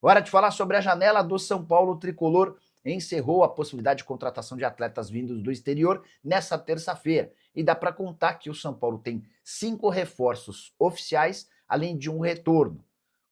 Hora de falar sobre a janela do São Paulo tricolor. Encerrou a possibilidade de contratação de atletas vindos do exterior nessa terça-feira. E dá para contar que o São Paulo tem 5 reforços oficiais, além de um retorno.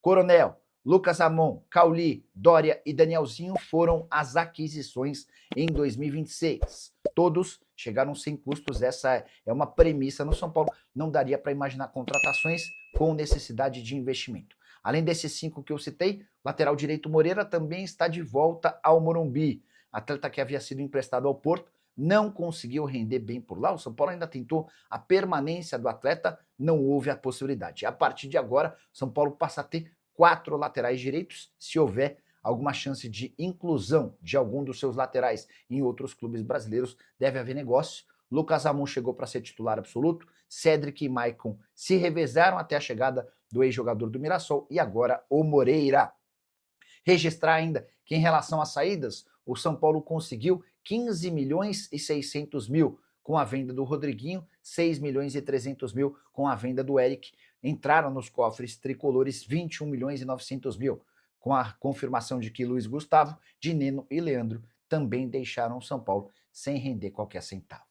Coronel, Lucas Ramon, Cauli, Dória e Danielzinho foram as aquisições em 2026. Todos chegaram sem custos, essa é uma premissa no São Paulo. Não daria para imaginar contratações com necessidade de investimento. Além desses 5 que eu citei, lateral direito Moreira também está de volta ao Morumbi. Atleta que havia sido emprestado ao Porto, não conseguiu render bem por lá. O São Paulo ainda tentou a permanência do atleta, não houve a possibilidade. A partir de agora, o São Paulo passa a ter 4 laterais direitos, se houver alguma chance de inclusão de algum dos seus laterais em outros clubes brasileiros, deve haver negócio. Lucas Ramon chegou para ser titular absoluto, Cédric e Maicon se revezaram até a chegada do ex-jogador do Mirassol e agora o Moreira. Registrar ainda que em relação às saídas, o São Paulo conseguiu 15 milhões e 600 mil com a venda do Rodriguinho, 6 milhões e 300 mil com a venda do Eric. Entraram nos cofres tricolores 21 milhões e 900 mil, com a confirmação de que Luiz Gustavo, Dineno e Leandro também deixaram o São Paulo sem render qualquer centavo.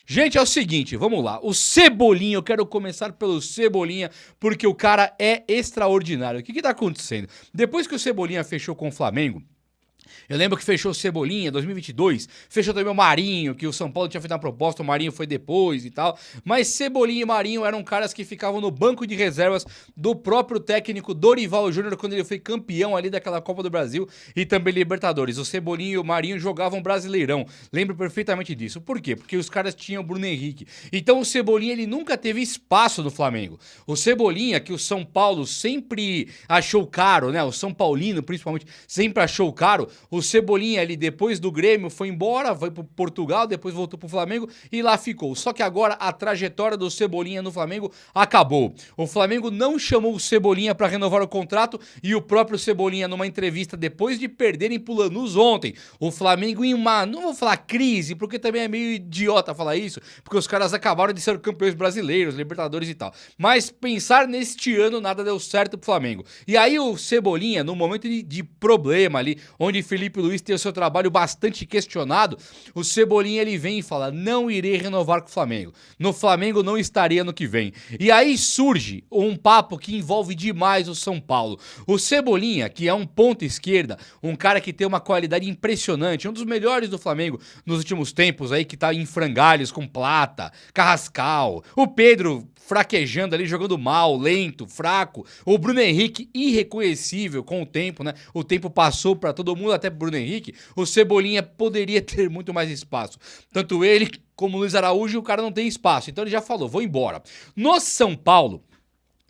Gente, é o seguinte, vamos lá. O Cebolinha, eu quero começar pelo Cebolinha, porque o cara é extraordinário. O que tá acontecendo? Depois que o Cebolinha fechou com o Flamengo, eu lembro que fechou o Cebolinha, 2022, fechou também o Marinho, que o São Paulo tinha feito uma proposta, o Marinho foi depois e tal, mas Cebolinha e Marinho eram caras que ficavam no banco de reservas do próprio técnico Dorival Júnior quando ele foi campeão ali daquela Copa do Brasil e também Libertadores. O Cebolinha e o Marinho jogavam Brasileirão, lembro perfeitamente disso. Por quê? Porque os caras tinham o Bruno Henrique. Então o Cebolinha, ele nunca teve espaço no Flamengo. O Cebolinha, que o São Paulo sempre achou caro, né, o São Paulino principalmente, sempre achou caro. O Cebolinha ali depois do Grêmio foi embora, foi pro Portugal, depois voltou pro Flamengo e lá ficou. Só que agora a trajetória do Cebolinha no Flamengo acabou. O Flamengo não chamou o Cebolinha para renovar o contrato e o próprio Cebolinha numa entrevista depois de perderem pro Lanús ontem. O Flamengo em uma, não vou falar crise, porque também é meio idiota falar isso, porque os caras acabaram de ser campeões brasileiros, Libertadores e tal. Mas pensar neste ano nada deu certo pro Flamengo. E aí o Cebolinha, no momento de problema ali, onde Felipe Luiz tem o seu trabalho bastante questionado, o Cebolinha ele vem e fala, não irei renovar com o Flamengo. No Flamengo não estaria no que vem. E aí surge um papo que envolve demais o São Paulo. O Cebolinha, que é um ponta esquerda, um cara que tem uma qualidade impressionante, um dos melhores do Flamengo nos últimos tempos aí, que tá em frangalhos com Plata, Carrascal, o Pedro fraquejando ali, jogando mal, lento, fraco. O Bruno Henrique irreconhecível com o tempo, né? O tempo passou pra todo mundo, até pro Bruno Henrique. O Cebolinha poderia ter muito mais espaço. Tanto ele como o Luiz Araújo, o cara não tem espaço. Então ele já falou, vou embora. No São Paulo,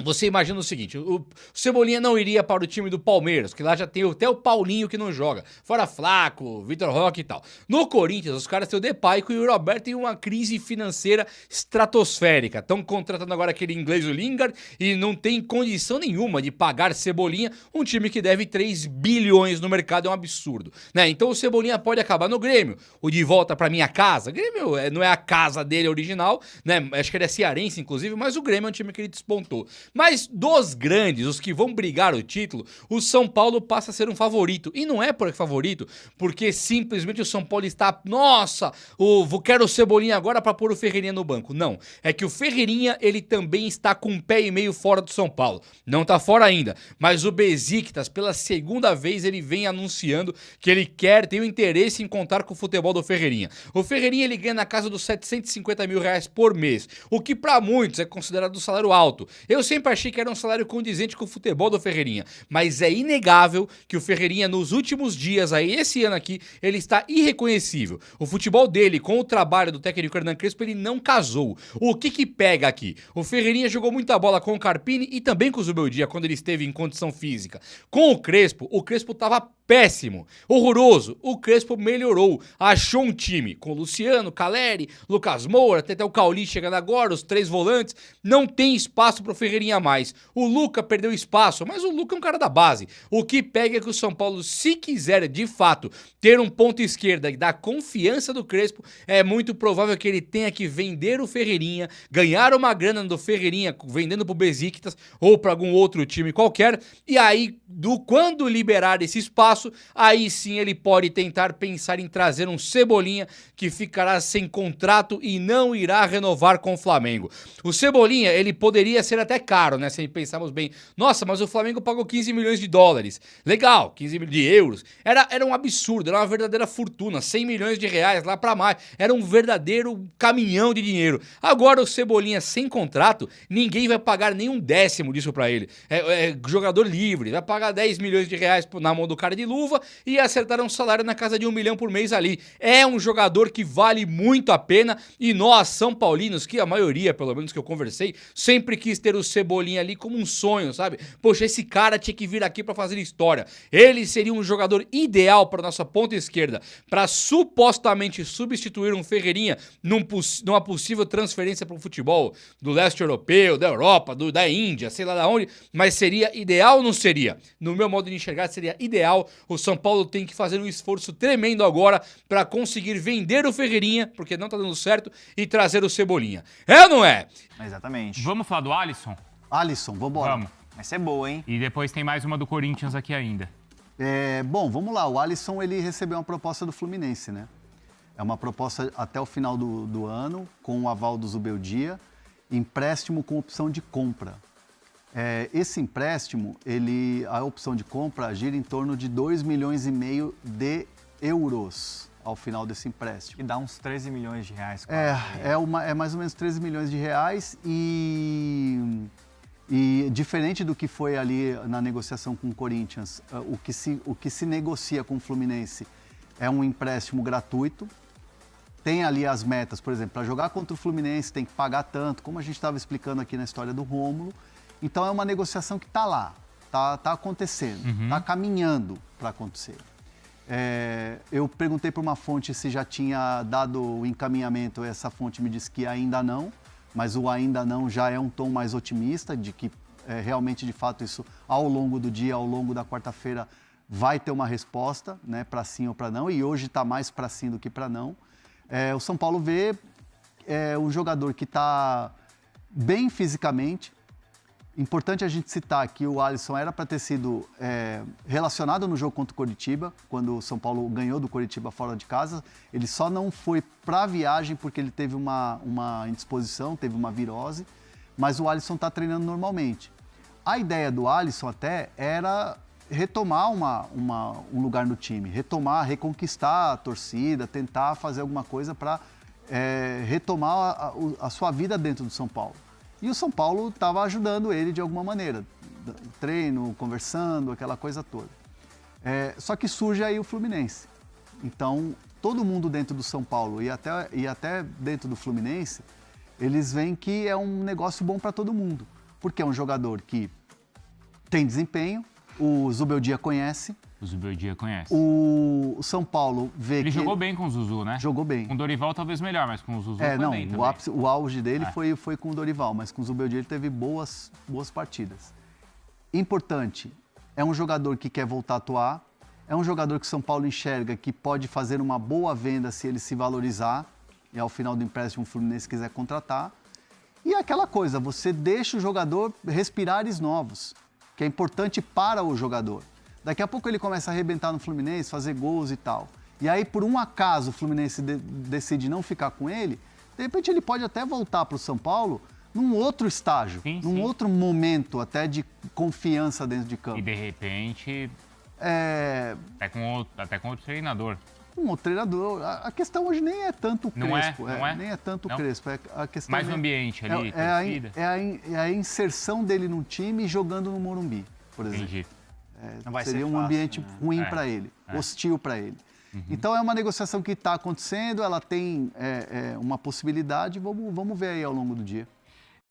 você imagina o seguinte, o Cebolinha não iria para o time do Palmeiras, que lá já tem até o Paulinho que não joga, fora Flaco, Vitor Roque e tal. No Corinthians, os caras têm o Depay e o Roberto tem uma crise financeira estratosférica. Estão contratando agora aquele inglês, o Lingard, e não tem condição nenhuma de pagar Cebolinha, um time que deve 3 bilhões no mercado, é um absurdo, né? Então o Cebolinha pode acabar no Grêmio, o de volta para minha casa. O Grêmio não é a casa dele original, né? Acho que ele é cearense, inclusive, mas o Grêmio é um time que ele despontou. Mas dos grandes, os que vão brigar o título, o São Paulo passa a ser um favorito. E não é por favorito, porque simplesmente o São Paulo está... Nossa, quero o Cebolinha agora para pôr o Ferreirinha no banco. Não, é que o Ferreirinha, ele também está com um pé e meio fora do São Paulo. Não tá fora ainda, mas o Besiktas, pela segunda vez, ele vem anunciando que ele tem o interesse em contar com o futebol do Ferreirinha. O Ferreirinha, ele ganha na casa dos 750 mil reais por mês, o que para muitos é considerado um salário alto. Eu sempre achei que era um salário condizente com o futebol do Ferreirinha, mas é inegável que o Ferreirinha nos últimos dias aí, esse ano aqui, ele está irreconhecível. O futebol dele com o trabalho do técnico Hernan Crespo, ele não casou. O que pega aqui? O Ferreirinha jogou muita bola com o Carpini e também com o Zubeldia, quando ele esteve em condição física. Com o Crespo tava péssimo, horroroso. O Crespo melhorou, achou um time com Luciano, Caleri, Lucas Moura, até o Cauli chegando agora, os 3 volantes. Não tem espaço pro Ferreirinha mais. O Luca perdeu espaço, mas o Luca é um cara da base. O que pega é que o São Paulo, se quiser de fato ter um ponto esquerda e dar confiança do Crespo, é muito provável que ele tenha que vender o Ferreirinha, ganhar uma grana do Ferreirinha vendendo pro Besiktas ou para algum outro time qualquer, e aí, quando liberar esse espaço, aí sim ele pode tentar pensar em trazer um Cebolinha que ficará sem contrato e não irá renovar com o Flamengo. O Cebolinha, ele poderia ser até caro, né? Se pensarmos bem. Nossa, mas o Flamengo pagou 15 milhões de dólares. Legal, 15 milhões de euros. Era um absurdo, era uma verdadeira fortuna. 100 milhões de reais lá pra mais. Era um verdadeiro caminhão de dinheiro. Agora o Cebolinha sem contrato, ninguém vai pagar nem um décimo disso pra ele. É jogador livre, vai pagar 10 milhões de reais na mão do cara de luva e acertar um salário na casa de 1 milhão por mês ali. É um jogador que vale muito a pena e nós, São Paulinos, que a maioria, pelo menos que eu conversei, sempre quis ter o Cebolinha ali como um sonho, sabe? Poxa, esse cara tinha que vir aqui pra fazer história. Ele seria um jogador ideal pra nossa ponta esquerda, pra supostamente substituir um Ferreirinha numa possível transferência pro futebol do leste europeu, da Europa, da Índia, sei lá da onde, mas seria ideal ou não seria? No meu modo de enxergar, seria ideal. O São Paulo tem que fazer um esforço tremendo agora para conseguir vender o Ferreirinha, porque não tá dando certo, e trazer o Cebolinha. É ou não é? Exatamente. Vamos falar do Alisson? Alisson, vambora. Vamos. Vai ser boa, hein? E depois tem mais uma do Corinthians aqui ainda. Bom, vamos lá. O Alisson, ele recebeu uma proposta do Fluminense, né? É uma proposta até o final do ano, com o aval do Zubeldia, empréstimo com opção de compra. Esse empréstimo, a opção de compra gira em torno de 2,5 milhões de euros ao final desse empréstimo. E dá uns 13 milhões de reais. É mais ou menos 13 milhões de reais e diferente do que foi ali na negociação com o Corinthians, o que se negocia com o Fluminense é um empréstimo gratuito. Tem ali as metas, por exemplo, para jogar contra o Fluminense tem que pagar tanto, como a gente estava explicando aqui na história do Rômulo. Então é uma negociação que está lá, está acontecendo, está caminhando para acontecer. Eu perguntei para uma fonte se já tinha dado o encaminhamento, essa fonte me disse que ainda não, mas o ainda não já é um tom mais otimista, de que realmente, de fato, isso ao longo do dia, ao longo da quarta-feira, vai ter uma resposta, né, para sim ou para não, e hoje está mais para sim do que para não. O São Paulo vê um jogador que está bem fisicamente. Importante a gente citar que o Alisson era para ter sido relacionado no jogo contra o Coritiba, quando o São Paulo ganhou do Coritiba fora de casa. Ele só não foi para a viagem porque ele teve uma indisposição, teve uma virose, mas o Alisson está treinando normalmente. A ideia do Alisson até era retomar um lugar no time, reconquistar a torcida, tentar fazer alguma coisa para retomar a sua vida dentro do São Paulo. E o São Paulo estava ajudando ele de alguma maneira, treino, conversando, aquela coisa toda. Só que surge aí o Fluminense. Então, todo mundo dentro do São Paulo e até dentro do Fluminense, eles veem que é um negócio bom para todo mundo. Porque é um jogador que tem desempenho, o Zubeldia conhece. O Zubeldia conhece. O São Paulo vê Ele que... jogou bem com o Zuzu, né? Jogou bem. Com o Dorival talvez melhor, mas com o Zuzu foi bem também. O auge dele foi com o Dorival, mas com o Zubeldia ele teve boas partidas. Importante, é um jogador que quer voltar a atuar, é um jogador que o São Paulo enxerga que pode fazer uma boa venda se ele se valorizar e ao final do empréstimo o Fluminense quiser contratar. E é aquela coisa, você deixa o jogador respirar ares novos, que é importante para o jogador. Daqui a pouco ele começa a arrebentar no Fluminense, fazer gols e tal. E aí, por um acaso, o Fluminense decide não ficar com ele, de repente ele pode até voltar para o São Paulo num outro estágio, num outro momento até de confiança dentro de campo. E de repente, até com outro treinador. Um outro treinador. A questão hoje nem é tanto o Crespo. Nem é tanto o Crespo. A questão mais o ambiente ali, torcida. É a inserção dele no time jogando no Morumbi, por exemplo. Entendi. Não vai seria ser um fácil, ambiente né? ruim para ele, hostil para ele. Então é uma negociação que está acontecendo, ela tem uma possibilidade, vamos ver aí ao longo do dia.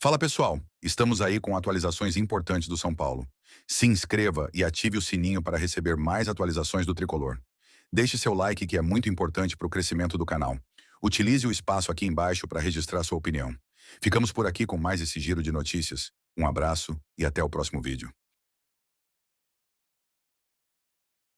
Fala pessoal, estamos aí com atualizações importantes do São Paulo. Se inscreva e ative o sininho para receber mais atualizações do Tricolor. Deixe seu like que é muito importante para o crescimento do canal. Utilize o espaço aqui embaixo para registrar sua opinião. Ficamos por aqui com mais esse giro de notícias. Um abraço e até o próximo vídeo.